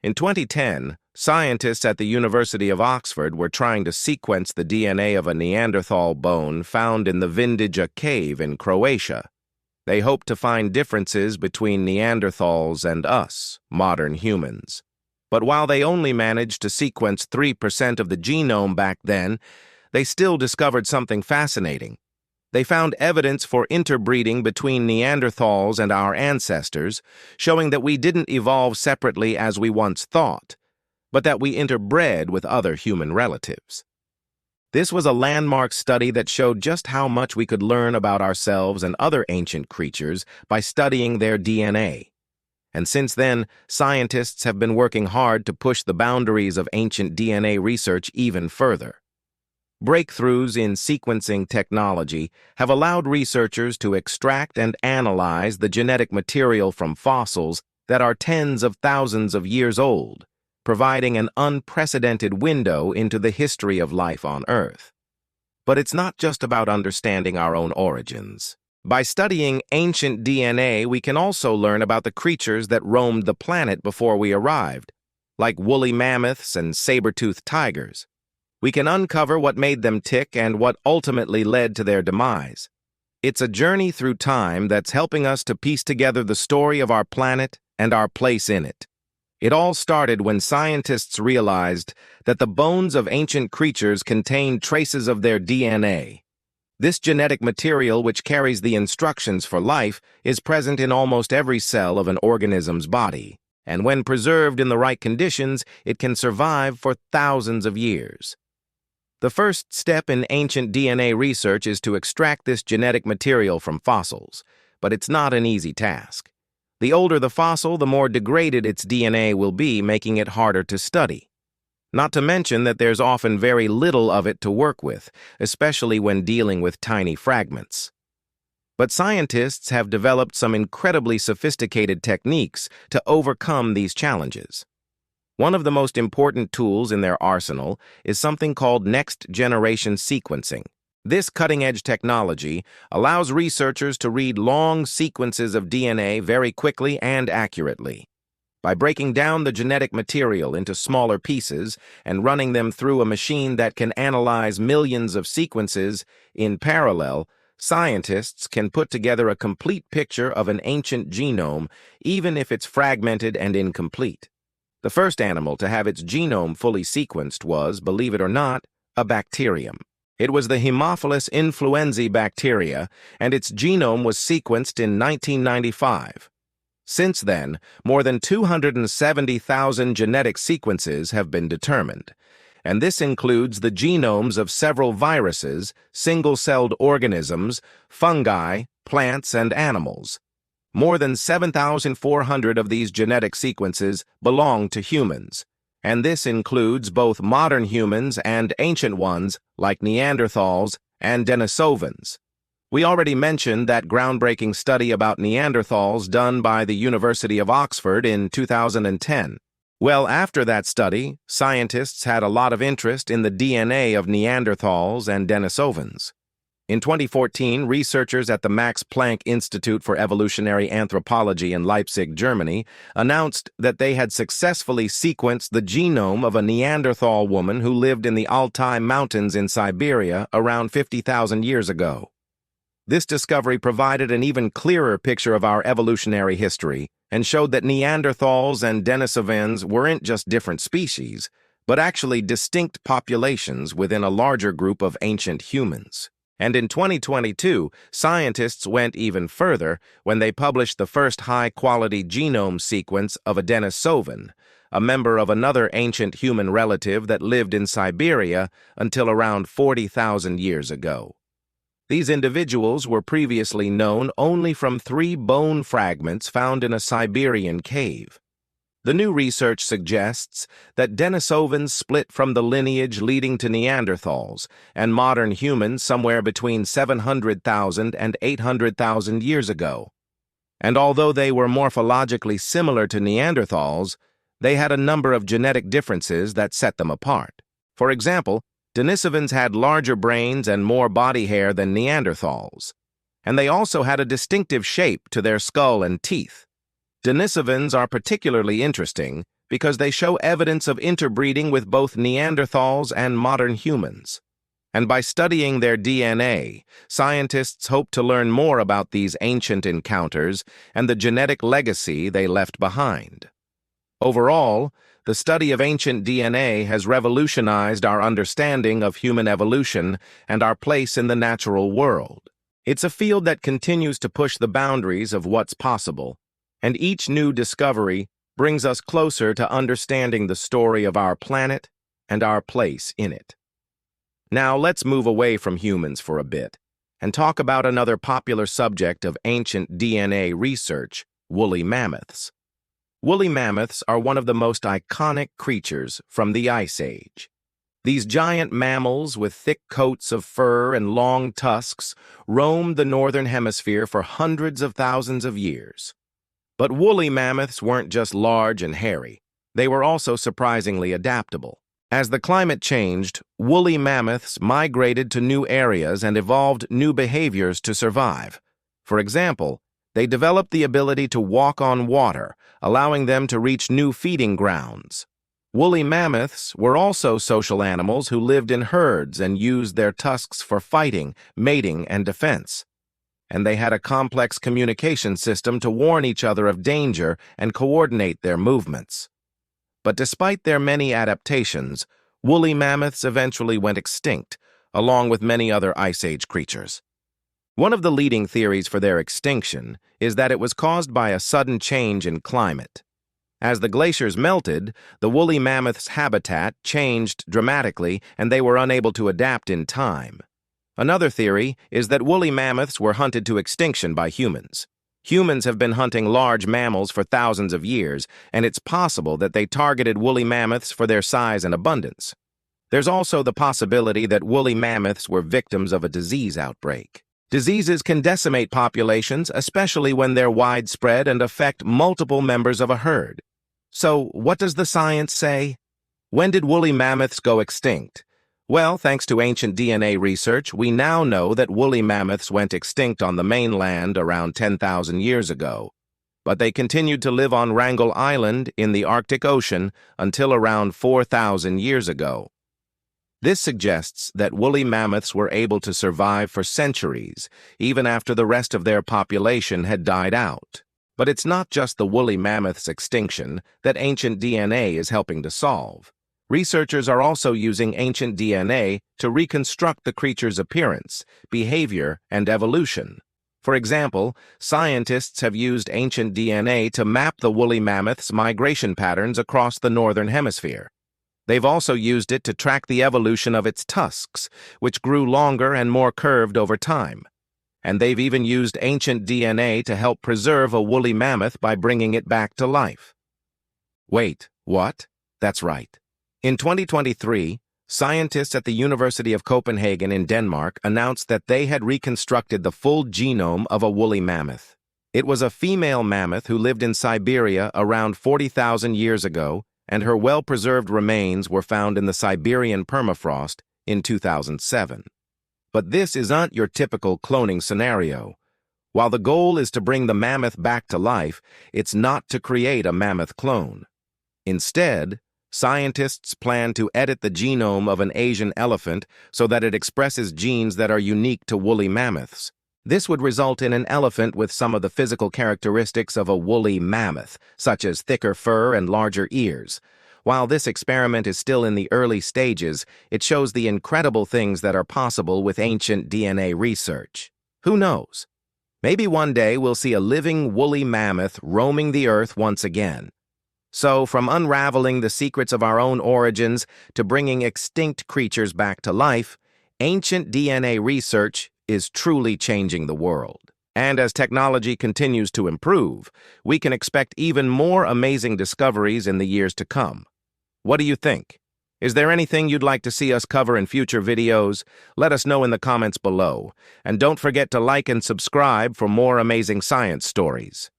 In 2010, scientists at the University of Oxford were trying to sequence the DNA of a Neanderthal bone found in the Vindija cave in Croatia. They hoped to find differences between Neanderthals and us, modern humans. But while they only managed to sequence 3% of the genome back then, they still discovered something fascinating. They found evidence for interbreeding between Neanderthals and our ancestors, showing that we didn't evolve separately as we once thought, but that we interbred with other human relatives. This was a landmark study that showed just how much we could learn about ourselves and other ancient creatures by studying their DNA. And since then, scientists have been working hard to push the boundaries of ancient DNA research even further. Breakthroughs in sequencing technology have allowed researchers to extract and analyze the genetic material from fossils that are tens of thousands of years old, providing an unprecedented window into the history of life on Earth. But it's not just about understanding our own origins. By studying ancient DNA, we can also learn about the creatures that roamed the planet before we arrived, like woolly mammoths and saber-toothed tigers. We can uncover what made them tick and what ultimately led to their demise. It's a journey through time that's helping us to piece together the story of our planet and our place in it. It all started when scientists realized that the bones of ancient creatures contained traces of their DNA. This genetic material, which carries the instructions for life, is present in almost every cell of an organism's body, and when preserved in the right conditions, it can survive for thousands of years. The first step in ancient DNA research is to extract this genetic material from fossils, but it's not an easy task. The older the fossil, the more degraded its DNA will be, making it harder to study. Not to mention that there's often very little of it to work with, especially when dealing with tiny fragments. But scientists have developed some incredibly sophisticated techniques to overcome these challenges. One of the most important tools in their arsenal is something called next-generation sequencing. This cutting-edge technology allows researchers to read long sequences of DNA very quickly and accurately. By breaking down the genetic material into smaller pieces and running them through a machine that can analyze millions of sequences in parallel, scientists can put together a complete picture of an ancient genome, even if it's fragmented and incomplete. The first animal to have its genome fully sequenced was, believe it or not, a bacterium. It was the Haemophilus influenzae bacteria, and its genome was sequenced in 1995. Since then, more than 270,000 genetic sequences have been determined, and this includes the genomes of several viruses, single-celled organisms, fungi, plants, and animals. More than 7,400 of these genetic sequences belong to humans, and this includes both modern humans and ancient ones like Neanderthals and Denisovans. We already mentioned that groundbreaking study about Neanderthals done by the University of Oxford in 2010. Well, after that study, scientists had a lot of interest in the DNA of Neanderthals and Denisovans. In 2014, researchers at the Max Planck Institute for Evolutionary Anthropology in Leipzig, Germany, announced that they had successfully sequenced the genome of a Neanderthal woman who lived in the Altai Mountains in Siberia around 50,000 years ago. This discovery provided an even clearer picture of our evolutionary history and showed that Neanderthals and Denisovans weren't just different species, but actually distinct populations within a larger group of ancient humans. And in 2022, scientists went even further when they published the first high-quality genome sequence of a Denisovan, a member of another ancient human relative that lived in Siberia until around 40,000 years ago. These individuals were previously known only from 3 bone fragments found in a Siberian cave. The new research suggests that Denisovans split from the lineage leading to Neanderthals and modern humans somewhere between 700,000 and 800,000 years ago. And although they were morphologically similar to Neanderthals, they had a number of genetic differences that set them apart. For example, Denisovans had larger brains and more body hair than Neanderthals, and they also had a distinctive shape to their skull and teeth. Denisovans are particularly interesting because they show evidence of interbreeding with both Neanderthals and modern humans. And by studying their DNA, scientists hope to learn more about these ancient encounters and the genetic legacy they left behind. Overall, the study of ancient DNA has revolutionized our understanding of human evolution and our place in the natural world. It's a field that continues to push the boundaries of what's possible, and each new discovery brings us closer to understanding the story of our planet and our place in it. Now let's move away from humans for a bit and talk about another popular subject of ancient DNA research, woolly mammoths. Woolly mammoths are one of the most iconic creatures from the Ice Age. These giant mammals with thick coats of fur and long tusks roamed the northern hemisphere for hundreds of thousands of years. But woolly mammoths weren't just large and hairy. They were also surprisingly adaptable. As the climate changed, woolly mammoths migrated to new areas and evolved new behaviors to survive. For example, they developed the ability to walk on water, allowing them to reach new feeding grounds. Woolly mammoths were also social animals who lived in herds and used their tusks for fighting, mating, and defense. And they had a complex communication system to warn each other of danger and coordinate their movements. But despite their many adaptations, woolly mammoths eventually went extinct, along with many other Ice Age creatures. One of the leading theories for their extinction is that it was caused by a sudden change in climate. As the glaciers melted, the woolly mammoth's habitat changed dramatically and they were unable to adapt in time. Another theory is that woolly mammoths were hunted to extinction by humans. Humans have been hunting large mammals for thousands of years, and it's possible that they targeted woolly mammoths for their size and abundance. There's also the possibility that woolly mammoths were victims of a disease outbreak. Diseases can decimate populations, especially when they're widespread and affect multiple members of a herd. So, what does the science say? When did woolly mammoths go extinct? Well, thanks to ancient DNA research, we now know that woolly mammoths went extinct on the mainland around 10,000 years ago. But they continued to live on Wrangel Island in the Arctic Ocean until around 4,000 years ago. This suggests that woolly mammoths were able to survive for centuries, even after the rest of their population had died out. But it's not just the woolly mammoth's extinction that ancient DNA is helping to solve. Researchers are also using ancient DNA to reconstruct the creature's appearance, behavior, and evolution. For example, scientists have used ancient DNA to map the woolly mammoth's migration patterns across the northern hemisphere. They've also used it to track the evolution of its tusks, which grew longer and more curved over time. And they've even used ancient DNA to help preserve a woolly mammoth by bringing it back to life. Wait, what? That's right. In 2023, scientists at the University of Copenhagen in Denmark announced that they had reconstructed the full genome of a woolly mammoth. It was a female mammoth who lived in Siberia around 40,000 years ago, and her well-preserved remains were found in the Siberian permafrost in 2007. But this isn't your typical cloning scenario. While the goal is to bring the mammoth back to life, it's not to create a mammoth clone. Instead, scientists plan to edit the genome of an Asian elephant so that it expresses genes that are unique to woolly mammoths. This would result in an elephant with some of the physical characteristics of a woolly mammoth, such as thicker fur and larger ears. While this experiment is still in the early stages, it shows the incredible things that are possible with ancient DNA research. Who knows? Maybe one day we'll see a living woolly mammoth roaming the earth once again. So, from unraveling the secrets of our own origins to bringing extinct creatures back to life, ancient DNA research is truly changing the world. And as technology continues to improve, we can expect even more amazing discoveries in the years to come. What do you think? Is there anything you'd like to see us cover in future videos? Let us know in the comments below. And don't forget to like and subscribe for more amazing science stories.